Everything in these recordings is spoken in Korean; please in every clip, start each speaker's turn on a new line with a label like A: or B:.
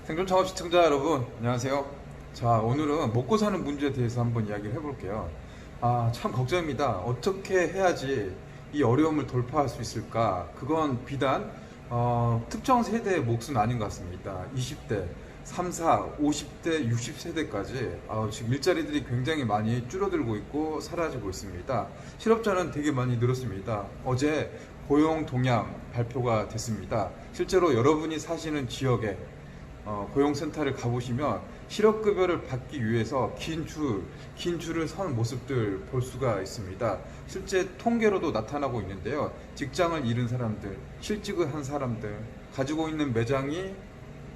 A: 생존 창업 시청자 여러분, 안녕하세요. 자, 오늘은 먹고 사는 문제에 대해서 한번 이야기를 해볼게요. 참 걱정입니다. 어떻게 해야지 이 어려움을 돌파할 수 있을까? 그건 비단 특정 세대의 몫은 아닌 것 같습니다. 20대, 3, 4, 50대, 60세대까지 지금 일자리들이 굉장히 많이 줄어들고 있고 사라지고 있습니다. 실업자는 되게 많이 늘었습니다. 어제 고용 동향 발표가 됐습니다. 실제로 여러분이 사시는 지역에 고용센터를 가보시면 실업급여를 받기 위해서 긴 줄을 선 모습들 볼 수가 있습니다. 실제 통계로도 나타나고 있는데요. 직장을 잃은 사람들, 실직을 한 사람들, 가지고 있는 매장이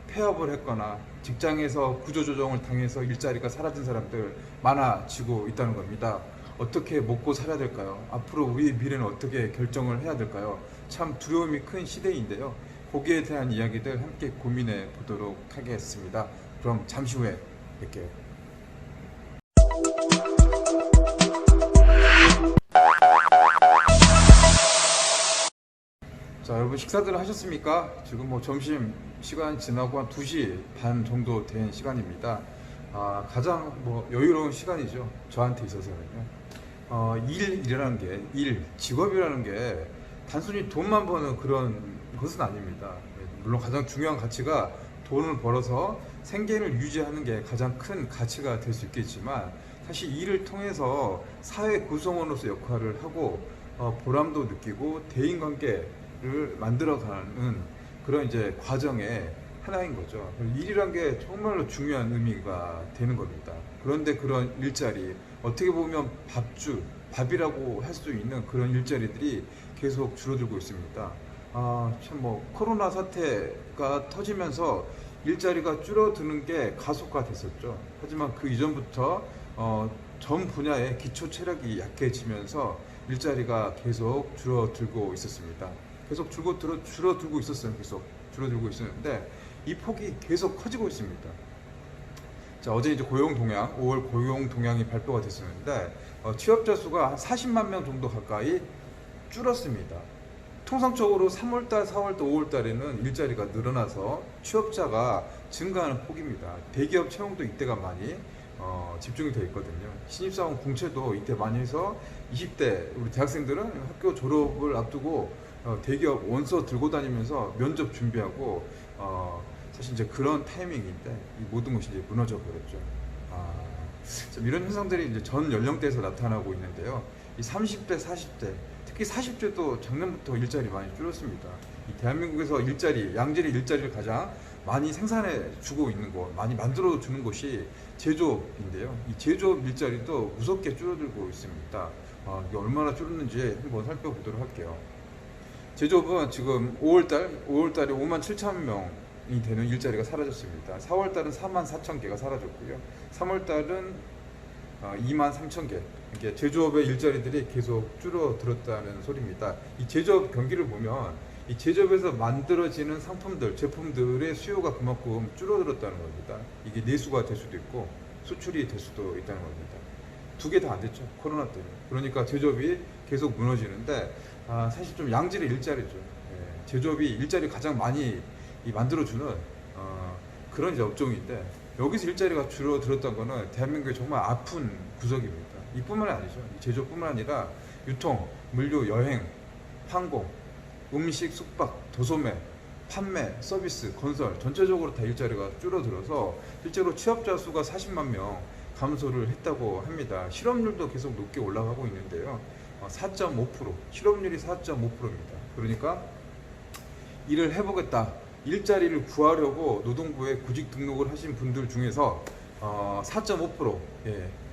A: 폐업을 했거나 직장에서 구조조정을 당해서 일자리가 사라진 사람들 많아지고 있다는 겁니다. 어떻게 먹고 살아야 될까요? 앞으로 우리의 미래는 어떻게 결정을 해야 될까요? 참 두려움이 큰 시대인데요. 거기에 대한 이야기들 함께 고민해 보도록 하겠습니다. 그럼 잠시 후에 뵐게요. 자, 여러분 식사들 하셨습니까? 지금 점심 시간 지나고 한 2시 반 정도 된 시간입니다. 가장 여유로운 시간이죠. 저한테 있어서는요. 일이라는 게, 직업이라는 게 단순히 돈만 버는 그런 것은 아닙니다. 물론 가장 중요한 가치가 돈을 벌어서 생계를 유지하는 게 가장 큰 가치가 될 수 있겠지만, 사실 일을 통해서 사회 구성원으로서 역할을 하고 보람도 느끼고 대인관계를 만들어가는 그런 이제 과정의 하나인 거죠. 일이란 게 정말로 중요한 의미가 되는 겁니다. 그런데 그런 일자리, 어떻게 보면 밥이라고 할 수 있는 그런 일자리들이 계속 줄어들고 있습니다. 참 코로나 사태가 터지면서 일자리가 줄어드는 게 가속화 됐었죠. 하지만 그 이전부터 전 분야의 기초 체력이 약해지면서 일자리가 계속 줄어들고 있었습니다. 계속 줄어들고 있었어요. 계속 줄어들고 있었는데 이 폭이 계속 커지고 있습니다. 자, 어제 이제 고용 동향, 5월 고용 동향이 발표가 됐었는데 취업자 수가 한 40만 명 정도 가까이 줄었습니다. 통상적으로 3월달, 4월달, 5월달에는 일자리가 늘어나서 취업자가 증가하는 폭입니다. 대기업 채용도 이때가 많이 집중이 되어 있거든요. 신입사원 공채도 이때 많이 해서 20대 우리 대학생들은 학교 졸업을 앞두고 대기업 원서 들고 다니면서 면접 준비하고 사실 이제 그런 타이밍인데 이 모든 것이 이제 무너져 버렸죠. 이런 현상들이 이제 전 연령대에서 나타나고 있는데요. 이 30대, 40대, 특히 40대도 작년부터 일자리 많이 줄었습니다. 이 대한민국에서 양질의 일자리를 가장 많이 생산해 주고 있는 곳, 많이 만들어 주는 곳이 제조업인데요. 이 제조업 일자리도 무섭게 줄어들고 있습니다. 이게 얼마나 줄었는지 한번 살펴보도록 할게요. 제조업은 지금 5월달에 5만 7천 명이 되는 일자리가 사라졌습니다. 4월달은 4만 4천 개가 사라졌고요. 3월달은 2만 3천 개. 이게 제조업의 일자리들이 계속 줄어들었다는 소리입니다. 이 제조업 경기를 보면 이 제조업에서 만들어지는 상품들, 제품들의 수요가 그만큼 줄어들었다는 겁니다. 이게 내수가 될 수도 있고 수출이 될 수도 있다는 겁니다. 두 개 다 안 됐죠. 코로나 때문에. 그러니까 제조업이 계속 무너지는데 사실 좀 양질의 일자리죠. 제조업이 일자리 가장 많이 만들어주는 그런 이제 업종인데 여기서 일자리가 줄어들었던 거는 대한민국의 정말 아픈 구석입니다. 이뿐만 아니죠. 제조뿐만 아니라 유통, 물류, 여행, 항공, 음식, 숙박, 도소매, 판매, 서비스, 건설 전체적으로 다 일자리가 줄어들어서 실제로 취업자 수가 40만 명 감소를 했다고 합니다. 실업률도 계속 높게 올라가고 있는데요. 4.5%, 실업률이 4.5%입니다. 그러니까 일을 해보겠다, 일자리를 구하려고 노동부에 구직 등록을 하신 분들 중에서 4.5%,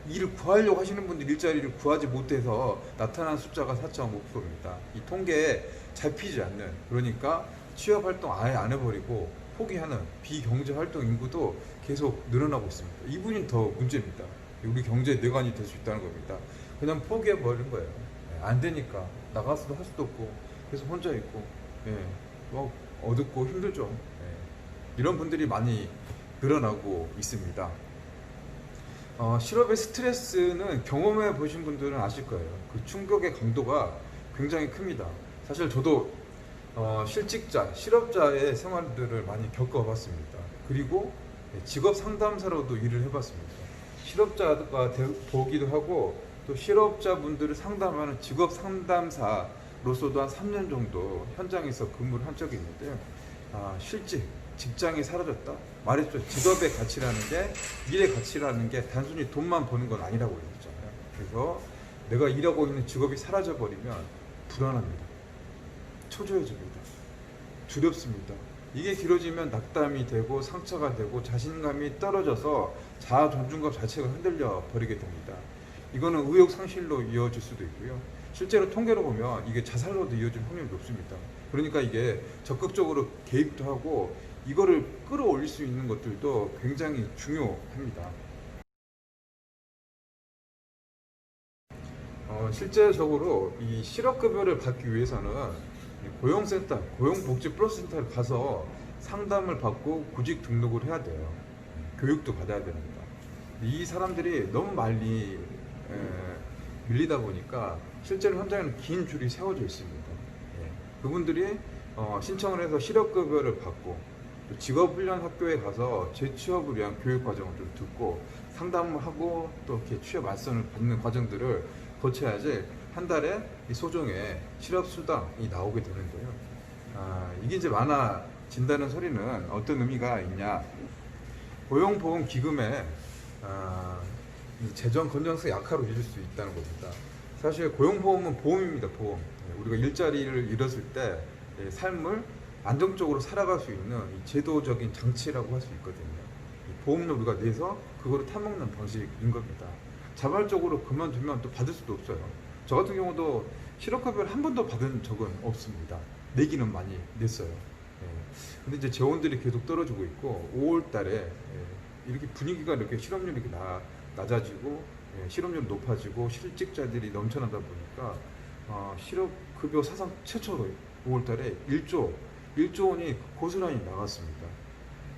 A: 일을 구하려고 하시는 분들 일자리를 구하지 못해서 나타난 숫자가 4.5%입니다. 이 통계에 잡히지 않는, 그러니까 취업 활동 아예 안 해버리고 포기하는 비경제 활동 인구도 계속 늘어나고 있습니다. 이분이 더 문제입니다. 우리 경제의 뇌관이 될 수 있다는 겁니다. 그냥 포기해버린 거예요. 안 되니까 나가서도 할 수도 없고 계속 혼자 있고 어둡고 힘들죠. 이런 분들이 많이 늘어나고 있습니다. 실업의 스트레스는 경험해 보신 분들은 아실 거예요. 그 충격의 강도가 굉장히 큽니다. 사실 저도 실직자, 실업자의 생활들을 많이 겪어봤습니다. 그리고 직업 상담사로도 일을 해봤습니다. 실업자가 보기도 하고 또 실업자분들을 상담하는 직업 상담사로서도 한 3년 정도 현장에서 근무를 한 적이 있는데요. 실직, 직장이 사라졌다. 말했죠. 직업의 가치라는 게, 일의 가치라는 게 단순히 돈만 버는 건 아니라고 그랬잖아요. 그래서 내가 일하고 있는 직업이 사라져버리면 불안합니다. 초조해집니다. 두렵습니다. 이게 길어지면 낙담이 되고 상처가 되고 자신감이 떨어져서 자아 존중감 자체가 흔들려 버리게 됩니다. 이거는 의욕 상실로 이어질 수도 있고요. 실제로 통계로 보면 이게 자살로도 이어질 확률이 높습니다. 그러니까 이게 적극적으로 개입도 하고 이거를 끌어올릴 수 있는 것들도 굉장히 중요합니다. 실제적으로 이 실업급여를 받기 위해서는 고용센터, 고용복지플러스센터를 가서 상담을 받고 구직 등록을 해야 돼요. 교육도 받아야 됩니다. 이 사람들이 너무 많이 밀리다 보니까 실제로 현장에는 긴 줄이 세워져 있습니다. 그분들이 신청을 해서 실업급여를 받고 또 직업훈련학교에 가서 재취업을 위한 교육과정을 좀 듣고 상담을 하고 또 이렇게 취업 알선을 받는 과정들을 거쳐야지 한 달에 이 소정의 실업수당이 나오게 되는데요. 이게 이제 많아진다는 소리는 어떤 의미가 있냐. 고용보험기금에 재정 건전성 약화로 이어질 수 있다는 겁니다. 사실 고용보험은 보험입니다. 보험. 우리가 일자리를 잃었을 때 삶을 안정적으로 살아갈 수 있는 제도적인 장치라고 할 수 있거든요. 보험을 우리가 내서 그거를 타먹는 방식인 겁니다. 자발적으로 그만두면 또 받을 수도 없어요. 저 같은 경우도 실업급여를 한 번도 받은 적은 없습니다. 내기는 많이 냈어요. 근데 이제 재원들이 계속 떨어지고 있고 5월 달에 이렇게 분위기가 이렇게 실업률이 낮아지고 실업률이 높아지고 실직자들이 넘쳐나다 보니까 실업급여 사상 최초로 5월 달에 1조 원이 고스란히 나갔습니다.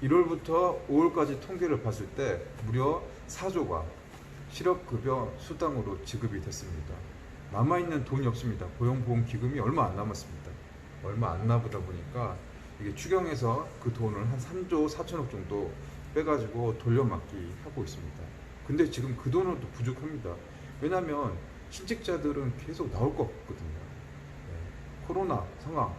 A: 1월부터 5월까지 통계를 봤을 때 무려 4조가 실업급여 수당으로 지급이 됐습니다. 남아있는 돈이 없습니다. 고용보험기금이 얼마 안 남았습니다. 얼마 안 나보다 보니까 이게 추경에서 그 돈을 한 3조 4천억 정도 빼가지고 돌려막기 하고 있습니다. 근데 지금 그 돈은 또 부족합니다. 왜냐하면 실직자들은 계속 나올 것 같거든요. 코로나 상황,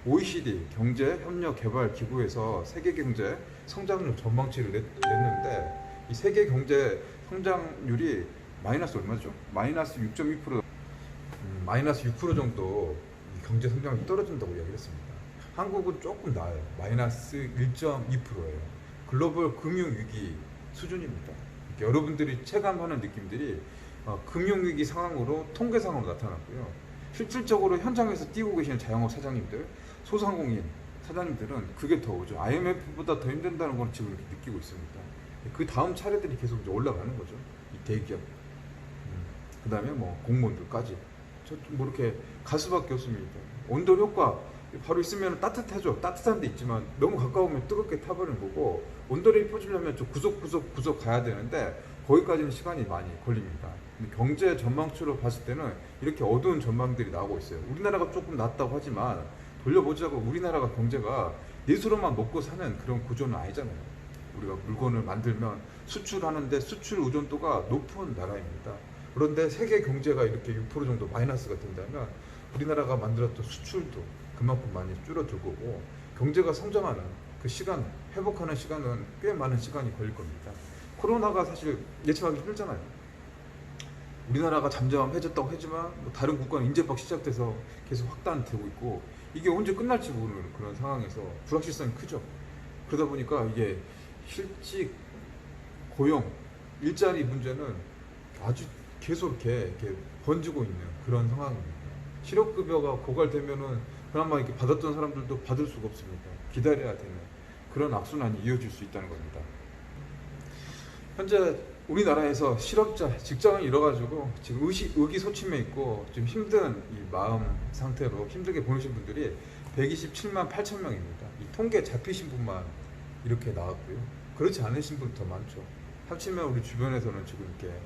A: OECD 경제협력개발기구에서 세계경제 성장률 전망치를 냈는데 이 세계 경제 성장률이 마이너스 얼마죠? 마이너스 6.2%, 마이너스 6% 정도 경제 성장률이 떨어진다고 이야기했습니다. 한국은 조금 나아요. 마이너스 1.2%예요. 글로벌 금융위기 수준입니다. 여러분들이 체감하는 느낌들이 금융위기 상황으로 통계상으로 나타났고요. 실질적으로 현장에서 뛰고 계시는 자영업 사장님들, 소상공인 사장님들은 그게 더 오죠. IMF보다 더 힘든다는 건 지금 이렇게 느끼고 있습니다. 그 다음 차례들이 계속 이제 올라가는 거죠. 이 대기업, 그 다음에 뭐 공무원들까지 뭐 이렇게 갈 수밖에 없습니다. 온돌 효과 바로 있으면 따뜻하죠. 따뜻한 데 있지만 너무 가까우면 뜨겁게 타버리는 거고, 온돌이 퍼지려면 좀 구석 가야 되는데 거기까지는 시간이 많이 걸립니다. 근데 경제 전망치로 봤을 때는 이렇게 어두운 전망들이 나오고 있어요. 우리나라가 조금 낫다고 하지만 돌려보자고 우리나라가 경제가 내수로만 먹고 사는 그런 구조는 아니잖아요. 우리가 물건을 만들면 수출하는데 수출 의존도가 높은 나라입니다. 그런데 세계 경제가 이렇게 6% 정도 마이너스가 된다면 우리나라가 만들었던 수출도 그만큼 많이 줄어들 거고, 경제가 성장하는 그 시간, 회복하는 시간은 꽤 많은 시간이 걸릴 겁니다. 코로나가 사실 예측하기 힘들잖아요. 우리나라가 잠잠해졌다고 하지만 뭐 다른 국가는 이제 막 시작돼서 계속 확산되고 있고, 이게 언제 끝날지 모르는 그런 상황에서 불확실성이 크죠. 그러다 보니까 이게 실직, 고용, 일자리 문제는 아주 계속 이렇게 번지고 있는 그런 상황입니다. 실업급여가 고갈되면은 그나마 이렇게 받았던 사람들도 받을 수가 없습니다. 기다려야 되는 그런 악순환이 이어질 수 있다는 겁니다. 현재 우리나라에서 실업자, 직장을 잃어가지고 지금 의기소침해 있고 좀 힘든 이 마음 상태로 힘들게 보내신 분들이 127만 8천 명입니다. 이 통계 잡히신 분만 이렇게 나왔고요. 그렇지 않으신 분 더 많죠. 합치면 우리 주변에서는 지금 이렇게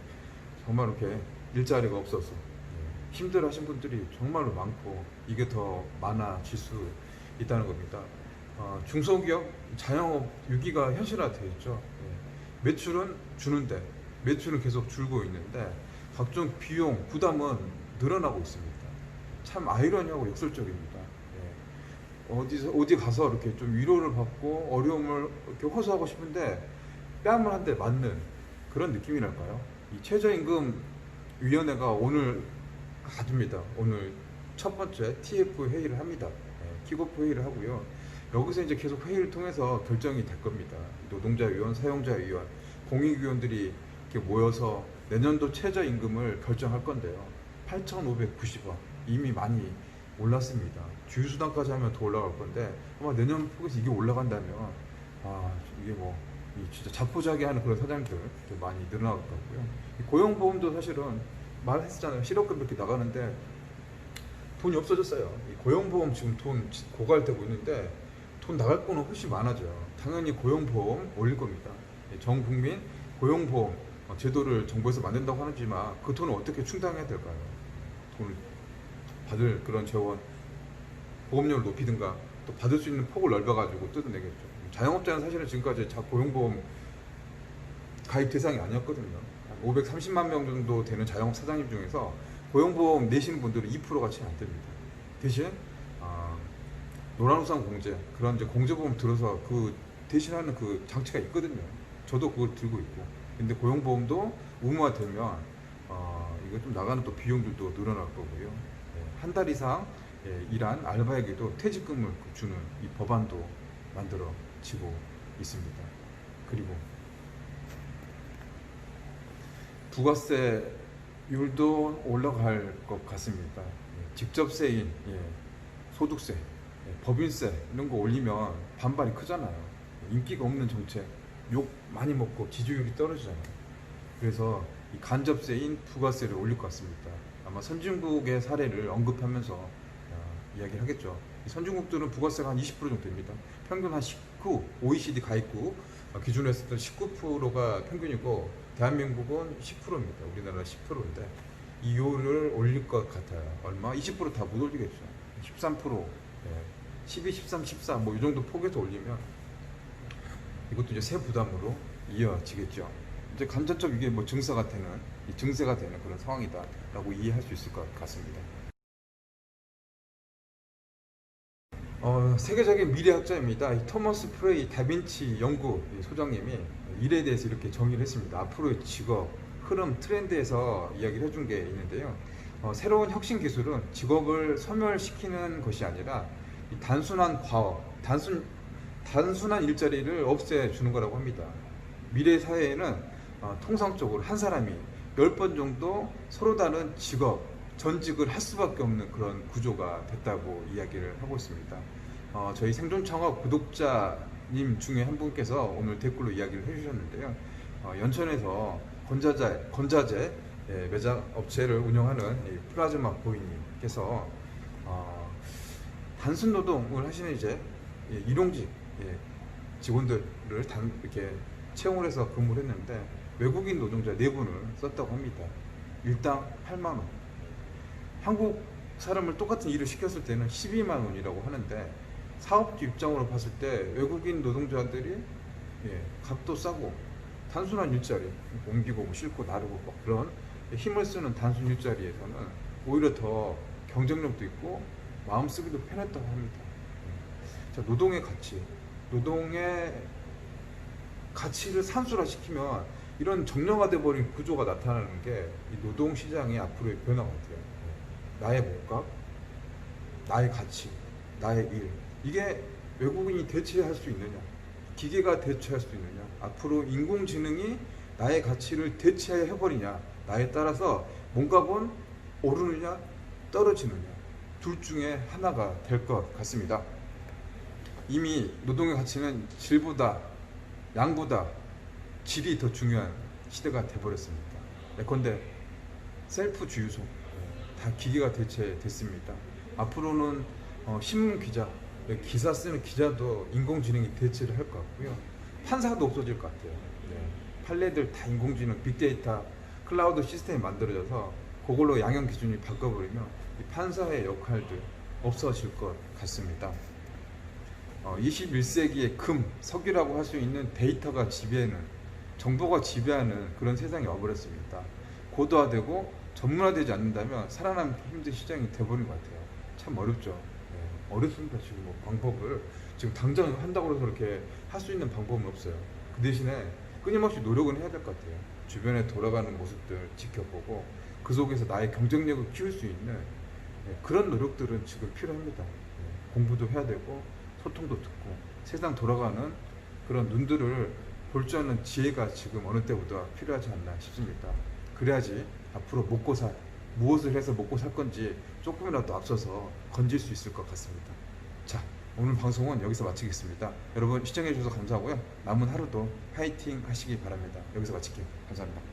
A: 정말 이렇게 일자리가 없어서 힘들어하신 분들이 정말로 많고, 이게 더 많아질 수 있다는 겁니다. 중소기업, 자영업 위기가 현실화되어 있죠. 예. 매출은 주는데 매출은 계속 줄고 있는데 각종 비용, 부담은 늘어나고 있습니다. 참 아이러니하고 역설적입니다. 예. 어디 가서 이렇게 좀 위로를 받고 어려움을 이렇게 호소하고 싶은데 뺨을 한 대 맞는 그런 느낌이랄까요? 이 최저임금위원회가 오늘 가집니다. 오늘 첫 번째 TF 회의를 합니다. 예, 킥오프 회의를 하고요. 여기서 이제 계속 회의를 통해서 결정이 될 겁니다. 노동자위원, 사용자위원, 공익위원들이 이렇게 모여서 내년도 최저임금을 결정할 건데요. 8,590원 이미 많이 올랐습니다. 주휴수당까지 하면 더 올라갈 건데 아마 내년 폭에서 이게 올라간다면 이게 뭐 진짜 자포자기하는 그런 사장님들 많이 늘어날 것 같고요. 고용보험도 사실은 말했잖아요. 실업금 이렇게 나가는데 돈이 없어졌어요. 이 고용보험 지금 돈 고갈되고 있는데 돈 나갈 거는 훨씬 많아져요. 당연히 고용보험 올릴 겁니다. 전 국민 고용보험 제도를 정부에서 만든다고 하지만 그 돈을 어떻게 충당해야 될까요? 돈을 받을 그런 재원 보험료를 높이든가 또 받을 수 있는 폭을 넓혀가지고 뜯어내겠죠. 자영업자는 사실은 지금까지 고용보험 가입 대상이 아니었거든요. 한 530만 명 정도 되는 자영업 사장님 중에서 고용보험 내시는 분들은 2%가 채 안 됩니다. 대신 노란우산 공제 그런 이제 공제보험 들어서 그 대신하는 그 장치가 있거든요. 저도 그걸 들고 있고. 근데 고용보험도 의무화되면 이거 좀 나가는 또 비용들도 늘어날 거고요. 한 달 이상 일한 알바에게도 퇴직금을 주는 이 법안도 만들어지고 있습니다. 그리고 부가세율도 올라갈 것 같습니다. 직접세인 소득세, 법인세 이런 거 올리면 반발이 크잖아요. 인기가 없는 정책, 욕 많이 먹고 지지율이 떨어지잖아요. 그래서 이 간접세인 부가세를 올릴 것 같습니다. 아마 선진국의 사례를 언급하면서 이야기를 하겠죠. 선진국들은 부가세가 한 20% 정도 됩니다. 평균 한 19, OECD 가입국 기준으로 했을 때 19%가 평균이고 대한민국은 10%입니다. 우리나라 10%인데 이 요율을 올릴 것 같아요. 얼마? 20% 다 못 올리겠죠. 13%, 12, 13, 14 뭐 이 정도 폭에서 올리면 이것도 이제 세 부담으로 이어지겠죠. 이제 간접적 이게 뭐 증세가 되는 그런 상황이다라고 이해할 수 있을 것 같습니다. 세계적인 미래학자입니다. 이 토머스 프레이 다빈치 연구 소장님이 일에 대해서 이렇게 정의를 했습니다. 앞으로의 직업, 흐름, 트렌드에서 이야기를 해준 게 있는데요. 새로운 혁신 기술은 직업을 소멸시키는 것이 아니라 이 단순한 과업, 단순한 일자리를 없애주는 거라고 합니다. 미래 사회에는 통상적으로 한 사람이 10번 정도 서로 다른 직업, 전직을 할 수밖에 없는 그런 구조가 됐다고 이야기를 하고 있습니다. 저희 생존창업 구독자님 중에 한 분께서 오늘 댓글로 이야기를 해주셨는데요. 연천에서 건자재 매장 업체를 운영하는 플라즈마 보이님께서 단순 노동을 하시는 이제 일용직 직원들을 이렇게 채용을 해서 근무를 했는데 외국인 노동자 4분을 썼다고 합니다. 일당 8만 원. 한국 사람을 똑같은 일을 시켰을 때는 12만 원이라고 하는데 사업주 입장으로 봤을 때 외국인 노동자들이 값도 싸고 단순한 일자리 옮기고 뭐 싣고 나르고 막 그런 힘을 쓰는 단순 일자리에서는 오히려 더 경쟁력도 있고 마음 쓰기도 편했다고 합니다. 자, 노동의 가치를 산술화시키면 이런 정형화돼 버린 구조가 나타나는 게 이 노동 시장의 앞으로의 변화 같아요. 나의 몸값, 나의 가치, 나의 일. 이게 외국인이 대체할 수 있느냐? 기계가 대체할 수 있느냐? 앞으로 인공지능이 나의 가치를 대체해버리냐? 나에 따라서 몸값은 오르느냐? 떨어지느냐? 둘 중에 하나가 될 것 같습니다. 이미 노동의 가치는 질보다 양보다 질이 더 중요한 시대가 돼버렸습니다. 예컨대 셀프 주유소 다 기계가 대체됐습니다. 앞으로는 신문 기자, 기사 쓰는 기자도 인공지능이 대체를 할 것 같고요. 판사도 없어질 것 같아요. 판례들 다 인공지능, 빅데이터, 클라우드 시스템이 만들어져서 그걸로 양형 기준이 바꿔버리면 이 판사의 역할들 없어질 것 같습니다. 21세기의 금, 석유라고 할 수 있는 데이터가 지배하는, 정보가 지배하는 그런 세상이 와버렸습니다. 고도화되고 전문화되지 않는다면 살아남기 힘든 시장이 돼버린 것 같아요. 참 어렵죠. 네, 어렵습니다. 지금 뭐 방법을 지금 당장 한다고 해서 그렇게 할 수 있는 방법은 없어요. 그 대신에 끊임없이 노력은 해야 될 것 같아요. 주변에 돌아가는 모습들 지켜보고 그 속에서 나의 경쟁력을 키울 수 있는 그런 노력들은 지금 필요합니다. 공부도 해야 되고 소통도 듣고 세상 돌아가는 그런 눈들을 볼 줄 아는 지혜가 지금 어느 때보다 필요하지 않나 싶습니다. 그래야지 앞으로 먹고 살, 무엇을 해서 먹고 살 건지 조금이라도 앞서서 건질 수 있을 것 같습니다. 자, 오늘 방송은 여기서 마치겠습니다. 여러분 시청해 주셔서 감사하고요. 남은 하루도 파이팅 하시기 바랍니다. 여기서 마칠게요. 감사합니다.